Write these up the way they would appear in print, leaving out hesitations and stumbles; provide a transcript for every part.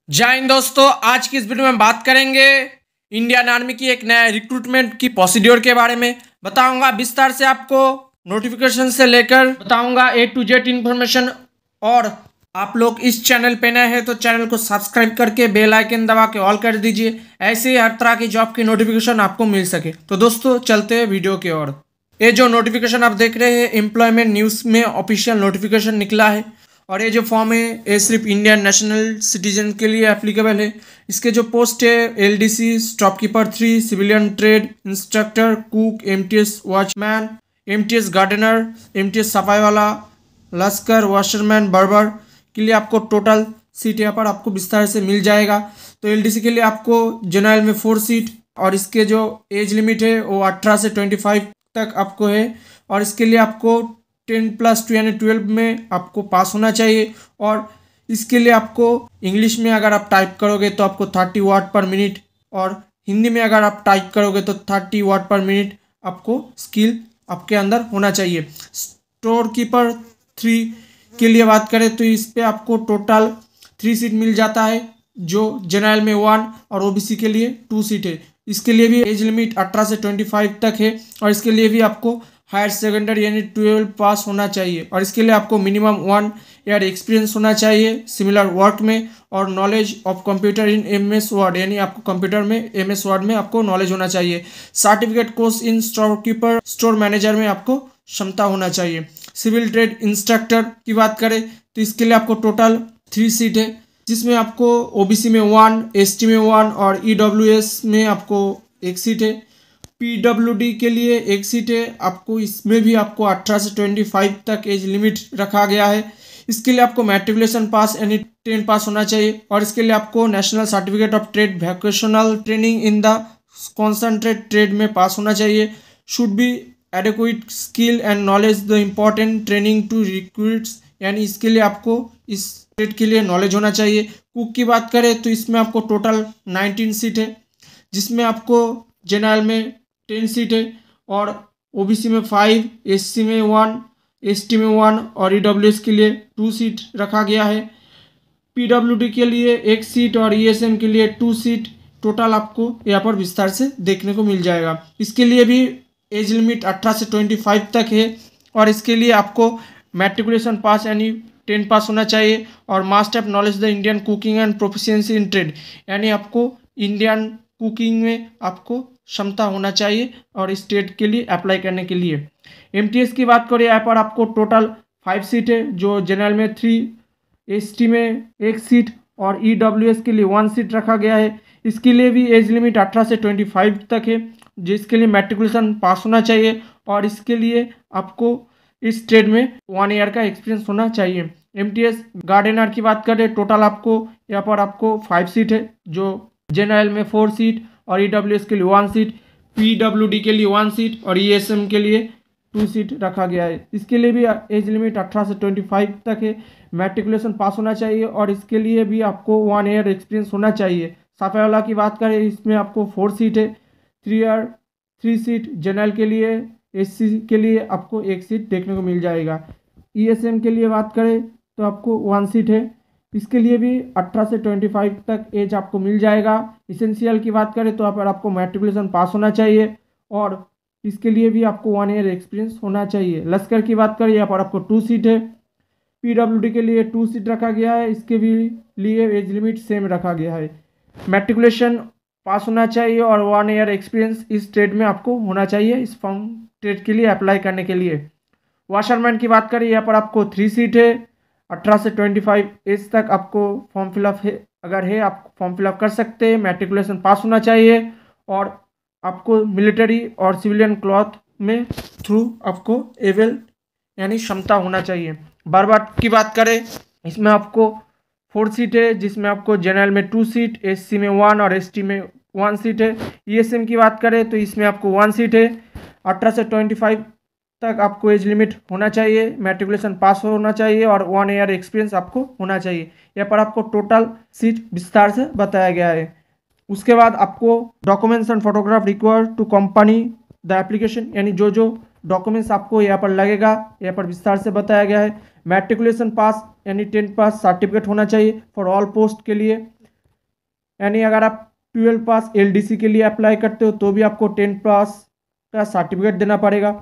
जय हिंद दोस्तों, आज की इस वीडियो में बात करेंगे इंडियन आर्मी की एक नया रिक्रूटमेंट की प्रोसीड्योर के बारे में बताऊंगा। विस्तार से आपको नोटिफिकेशन से लेकर बताऊंगा A to Z इन्फॉर्मेशन। और आप लोग इस चैनल पे नए हैं तो चैनल को सब्सक्राइब करके बेल आइकन दबा के ऑल कर दीजिए, ऐसे ही हर तरह की जॉब की नोटिफिकेशन आपको मिल सके। तो दोस्तों चलते हैं वीडियो की ओर। ये जो नोटिफिकेशन आप देख रहे हैं एम्प्लॉयमेंट न्यूज़ में ऑफिशियल नोटिफिकेशन निकला है और ये जो फॉर्म है ये सिर्फ इंडियन नेशनल सिटीजन के लिए एप्लीकेबल है। इसके जो पोस्ट है LDC storekeeper 3, civilian trade instructor, cook, MTS watchman, MTS gardener, MTS सफाई वाला, लश्कर, वॉशरमैन, बर्बर के लिए आपको टोटल सीट यहाँ पर आपको विस्तार से मिल जाएगा। तो LDC के लिए आपको जनरल में 4 सीट और इसके जो एज लिमिट है वो 18 से 25 तक आपको है। और इसके लिए आपको 10+2 यानी 12 में आपको पास होना चाहिए। और इसके लिए आपको इंग्लिश में अगर आप टाइप करोगे तो आपको 30 वर्ड पर मिनट और हिंदी में अगर आप टाइप करोगे तो 30 वर्ड पर मिनट आपको स्किल आपके अंदर होना चाहिए। स्टोर कीपर 3 के लिए बात करें तो इस पर आपको टोटल 3 सीट मिल जाता है, जो जनरल में 1 और OBC के लिए 2 सीट है। इसके लिए भी एज लिमिट 18 से 25 तक है और इसके लिए भी आपको हायर सेकेंडरी यानी 12 पास होना चाहिए। और इसके लिए आपको मिनिमम 1 ईयर एक्सपीरियंस होना चाहिए सिमिलर वर्क में और knowledge of computer in MS word यानी आपको कंप्यूटर में MS वर्ड में आपको नॉलेज होना चाहिए। Certificate course in store keeper store manager में आपको क्षमता होना चाहिए। सिविल ट्रेड इंस्ट्रक्टर की बात करें तो इसके लिए आपको टोटल 3 सीट है, जिसमें आपको OBC में 1, ST में 1 और EWS में आपको 1 सीट है। PWD के लिए 1 सीट है आपको, इसमें भी आपको 18 से 25 तक एज लिमिट रखा गया है। इसके लिए आपको मैट्रिकुलेशन पास यानी 10 पास होना चाहिए और इसके लिए आपको national certificate of trade vocational training in the concentrate trade में पास होना चाहिए। Should be adequate skill and knowledge the important training to recruits यानी इसके लिए आपको इस ट्रेड के लिए नॉलेज होना चाहिए। कुक की बात करें तो इसमें आपको टोटल 19 सीट है, जिसमें आपको जनरल में 10 सीट है और OBC में 5, SC में 1, ST में 1 और EWS के लिए 2 सीट रखा गया है। PWD के लिए 1 सीट और ESM के लिए 2 सीट टोटल आपको यहाँ पर विस्तार से देखने को मिल जाएगा। इसके लिए भी एज लिमिट 18 से 25 तक है और इसके लिए आपको मैट्रिकुलेशन पास यानी 10 पास होना चाहिए और मास्ट have knowledge the Indian cooking and proficiency in trade यानी आपको इंडियन कुकिंग में आपको क्षमता होना चाहिए और इस ट्रेड के लिए अप्लाई करने के लिए। MTS की बात करें यहाँ पर आपको टोटल 5 सीट है, जो जनरल में 3, ST में 1 सीट और EWS के लिए 1 सीट रखा गया है। इसके लिए भी एज लिमिट 18 से 25 तक है, जिसके लिए मैट्रिकुलेशन पास होना चाहिए और इसके लिए आपको इस ट्रेड में 1 ईयर का एक्सपीरियंस होना चाहिए। MTS गार्डनर की बात करें टोटल आपको यहाँ पर आपको 5 सीट है, जो जनरल में 4 सीट और EWS के लिए 1 सीट, PWD के लिए 1 सीट और ESM के लिए 2 सीट रखा गया है। इसके लिए भी एज लिमिट 18 से 25 तक है, मैट्रिकुलेशन पास होना चाहिए और इसके लिए भी आपको 1 ईयर एक्सपीरियंस होना चाहिए। सफाई वाला की बात करें इसमें आपको 4 सीट है, 3 सीट जनरल के लिए, SC के लिए आपको 1 सीट देखने को मिल जाएगा। ESM के लिए बात करें तो आपको 1 सीट है, इसके लिए भी 18 से 25 तक एज आपको मिल जाएगा। इसेंशियल की बात करें तो यहाँ पर आपको मैट्रिकुलेशन पास होना चाहिए और इसके लिए भी आपको 1 ईयर एक्सपीरियंस होना चाहिए। लश्कर की बात करें यहाँ पर आपको 2 सीट है, PWD के लिए 2 सीट रखा गया है, इसके भी लिए एज लिमिट सेम रखा गया है। मैट्रिकुलेशन पास होना चाहिए और 1 ईयर एक्सपीरियंस इस ट्रेड में आपको होना चाहिए इस फॉर्म ट्रेड के लिए अप्लाई करने के लिए। वॉशरमैन की बात करें यहाँ पर आपको 3 सीट है, 18 से 25 एज तक आपको फॉर्म फिलअप है, अगर है आप फॉर्म फिलअप कर सकते हैं। मैट्रिकुलेशन पास होना चाहिए और आपको मिलिट्री और सिविलियन क्लॉथ में थ्रू आपको एबल यानी क्षमता होना चाहिए। बर्बर की बात करें इसमें आपको 4 सीट है, जिसमें आपको जनरल में 2 सीट, SC में 1 और ST में 1 सीट है। ESM की बात करें तो इसमें आपको 1 सीट है, 18 से 25 तक आपको एज लिमिट होना चाहिए, मैट्रिकुलेशन पास होना चाहिए और 1 ईयर एक्सपीरियंस आपको होना चाहिए। यहाँ पर आपको टोटल सीट विस्तार से बताया गया है। उसके बाद आपको documents and photograph required to company the application यानी जो डॉक्यूमेंट्स आपको यहाँ पर लगेगा यहाँ पर विस्तार से बताया गया है। मैट्रिकुलेशन पास यानी 10 पास सर्टिफिकेट होना चाहिए फॉर ऑल पोस्ट के लिए। यानी अगर आप 12 पास एलडीसी के लिए अप्लाई करते हो तो भी आपको 10 पास का सर्टिफिकेट देना पड़ेगा।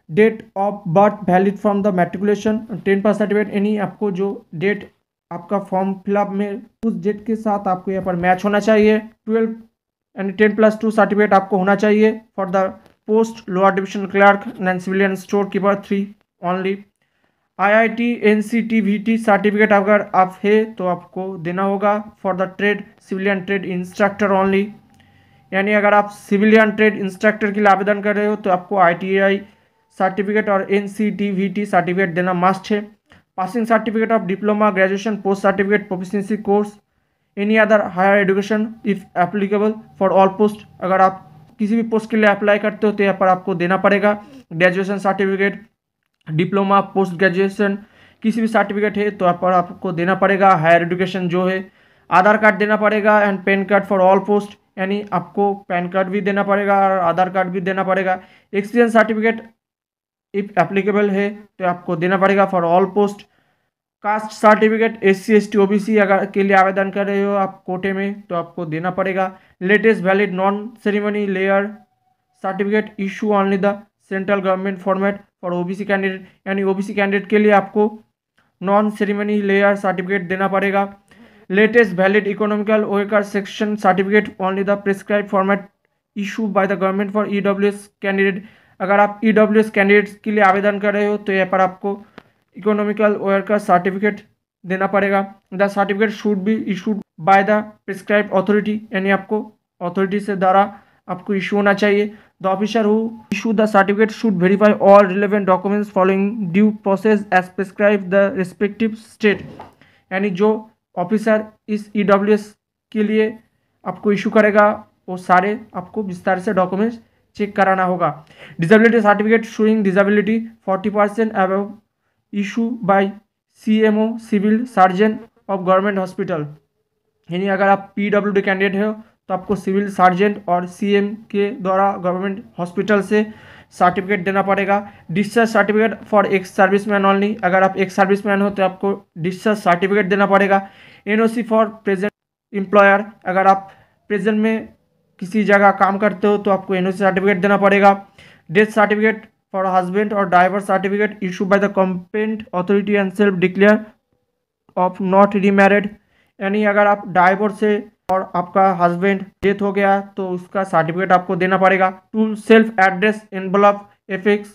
Date of birth valid from the matriculation 10 pass certificate, यानी आपको जो डेट आपका फॉर्म फिलअप में उस डेट के साथ आपको यहाँ पर मैच होना चाहिए। 12 यानी 10+2 सर्टिफिकेट आपको होना चाहिए for the post lower division clerk and civilian store keeper 3 only. IIT NCTVT certificate अगर आप है तो आपको देना होगा for the trade civilian trade instructor only, यानी अगर आप सिविलियन ट्रेड इंस्ट्रक्टर के लिए आवेदन कर रहे हो तो आपको ITI सर्टिफिकेट और NCTVT सर्टिफिकेट देना मस्ट है। Passing certificate of diploma graduation post certificate proficiency course any other higher education if applicable for all post, अगर आप किसी भी पोस्ट के लिए अप्लाई करते हो तो यहाँ पर आपको देना पड़ेगा। Graduation certificate, diploma, post graduation किसी भी सर्टिफिकेट है तो यहाँ पर आपको देना पड़ेगा। हायर एजुकेशन जो है, आधार कार्ड देना पड़ेगा and pan card for all post, यानी आपको पैन कार्ड भी देना पड़ेगा और आधार कार्ड भी देना पड़ेगा। एक्सपीरियंस सर्टिफिकेट इफ एप्लीकेबल है तो आपको देना पड़ेगा for all post. Caste certificate SC ST OBC अगर के लिए आवेदन कर रहे हो आप कोटे में तो आपको देना पड़ेगा। Latest valid non ceremony layer certificate issue only the central government format for OBC candidate, यानी OBC कैंडिडेट के लिए आपको नॉन सेरेमनी लेयर सर्टिफिकेट देना पड़ेगा। Latest valid economical worker section certificate only the prescribe format issue by the government for EWS candidate, अगर आप EWS candidates के लिए आवेदन कर रहे हो तो यहाँ पर आपको इकोनॉमिकल वर्कर सर्टिफिकेट देना पड़ेगा। The certificate should be issued by the prescribe authority, यानी आपको अथॉरिटी से द्वारा आपको इशू होना चाहिए। The officer who issue the certificate should verify all relevant documents following due process as prescribe the respective state, यानी जो ऑफिसर इस EWS के लिए आपको इशू करेगा वो सारे आपको विस्तार से डॉक्यूमेंट्स चेक कराना होगा। Disability certificate showing disability 40% above issue by CMO civil surgeon of government hospital, यानी अगर आप PWD कैंडिडेट हो तो आपको सिविल सर्जन और CM के द्वारा गवर्नमेंट हॉस्पिटल से सर्टिफिकेट देना पड़ेगा। Discharge certificate for ex serviceman only, अगर आप एक्स सर्विसमैन हो तो आपको डिस्चार्ज सर्टिफिकेट देना पड़ेगा। NOC फॉर प्रेजेंट एम्प्लॉयर, अगर आप प्रेजेंट में किसी जगह काम करते हो तो आपको NOC सर्टिफिकेट देना पड़ेगा। डेथ सर्टिफिकेट फॉर हस्बैंड और diverse certificate issue by the competent authority and self declare of not remarried, यानी अगर आप डाइवोर्स से और आपका हस्बैंड डेथ हो गया तो उसका सर्टिफिकेट आपको देना पड़ेगा। Two self address envelope FX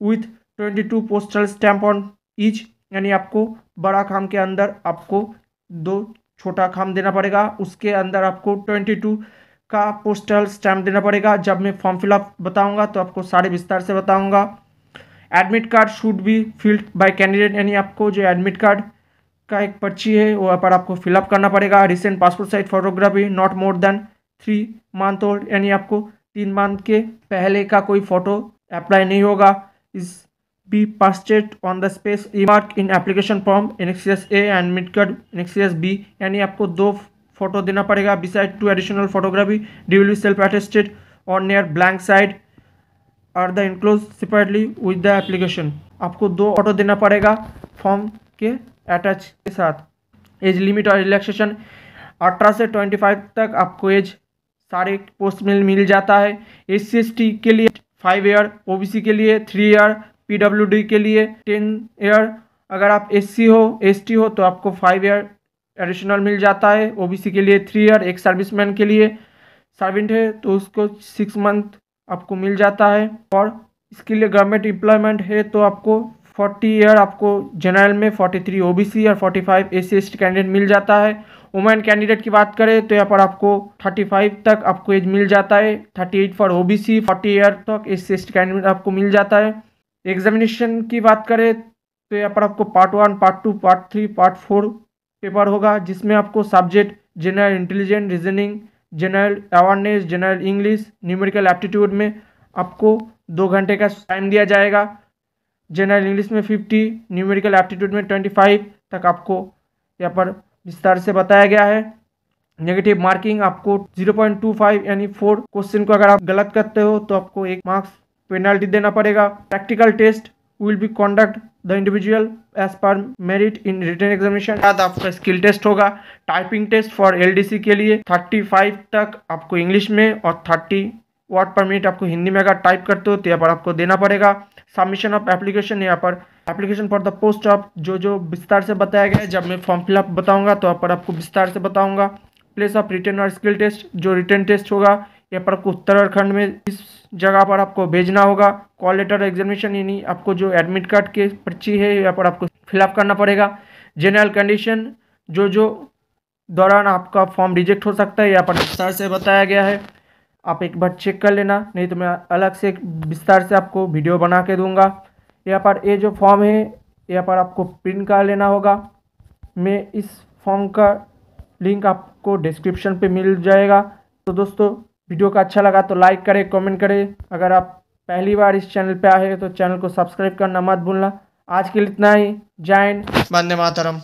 with 22 postal stamp on each, यानी आपको बड़ा खाम के अंदर आपको 2 छोटा खाम देना पड़ेगा, उसके अंदर आपको 22 का पोस्टल स्टैम्प देना पड़ेगा। जब मैं फॉर्म फिलअप बताऊंगा तो आपको सारे विस्तार से बताऊंगा। Admit card should be filled by candidate, यानी आपको जो एडमिट कार्ड का एक पर्ची है वो पर आपको फिलअप करना पड़ेगा। Recent passport size photography not more than 3 month old, यानी आपको 3 मंथ के पहले का कोई फोटो अप्लाई नहीं होगा। Is be pasted on the space mark in application form Annexes A and admit card Annexes B, यानी आपको 2 फोटो देना पड़ेगा। Beside 2 additional photography the will be self attested और नियर ब्लैंक साइड और the enclose separately with the application, आपको 2 photo देना पड़ेगा form के अटैच के साथ। एज लिमिट और रिलैक्सेशन 18 से 25 तक आपको एज सारे पोस्ट में मिल जाता है। SC ST के लिए 5 ईयर, OBC के लिए 3 ईयर, PWD के लिए 10 ईयर, अगर आप SC हो ST हो तो आपको 5 ईयर एडिशनल मिल जाता है। OBC के लिए 3 ईयर, एक सर्विसमैन के लिए सर्वेंट है तो उसको 6 मंथ आपको मिल जाता है। और इसके लिए गवर्नमेंट एम्प्लॉयमेंट है तो आपको 40 ईयर आपको जनरल में, 43 OBC और 45 SC ST कैंडिडेट मिल जाता है। वुमेन कैंडिडेट की बात करें तो यहाँ पर आपको 35 तक आपको एज मिल जाता है। 38 फॉर OBC, 40 ईयर तक SC ST कैंडिडेट आपको मिल जाता है। एग्जामिनेशन की बात करें तो यहाँ पर आपको part 1, part 2, part 3, part 4 paper होगा, जिसमें आपको subject general intelligence, reasoning, general awareness, general English, numerical aptitude में आपको 2 घंटे का टाइम दिया जाएगा। जनरल इंग्लिश में 50, न्यूमेरिकल एप्टीट्यूड में 25 तक आपको यहाँ पर विस्तार से बताया गया है। नेगेटिव मार्किंग आपको 0.25 यानी 4 क्वेश्चन को अगर आप गलत करते हो तो आपको 1 मार्क्स पेनल्टी देना पड़ेगा। Practical test will be conduct the individual as per merit in written examination. बाद आपका स्किल टेस्ट होगा, टाइपिंग टेस्ट फॉर एलडीसी के लिए 35 तक आपको इंग्लिश में और 30 वर्ड पर मिनट आपको हिंदी में अगर टाइप करते हो तो यहाँ पर आपको देना पड़ेगा। सबमिशन ऑफ एप्लीकेशन, यहाँ पर application for the post of जो विस्तार से बताया गया है। जब मैं फॉर्म फिलअप बताऊंगा तो यहाँ पर आपको विस्तार से बताऊंगा। प्लेस ऑफ रिटन और स्किल टेस्ट, जो रिटन टेस्ट होगा यहाँ पर आपको उत्तराखंड में इस जगह पर आपको भेजना होगा। कॉल लेटर एग्जामिनेशन, यानी आपको जो एडमिट कार्ड की पर्ची है यहाँ पर आपको फिलअप करना पड़ेगा। जनरल कंडीशन, जो दौरान आपका फॉर्म रिजेक्ट हो सकता है, यहाँ पर विस्तार से बताया गया है। आप एक बार चेक कर लेना, नहीं तो मैं अलग से एक विस्तार से आपको वीडियो बना के दूंगा। यहाँ पर ये जो फॉर्म है यहाँ पर आपको प्रिंट कर लेना होगा। मैं इस फॉर्म का लिंक आपको डिस्क्रिप्शन पे मिल जाएगा। तो दोस्तों, वीडियो का अच्छा लगा तो लाइक करें, कमेंट करें। अगर आप पहली बार इस चैनल पे आए हैं तो चैनल को सब्सक्राइब करना मत भूलना। आज के लिए इतना ही। जय हिंद, वंदे मातरम।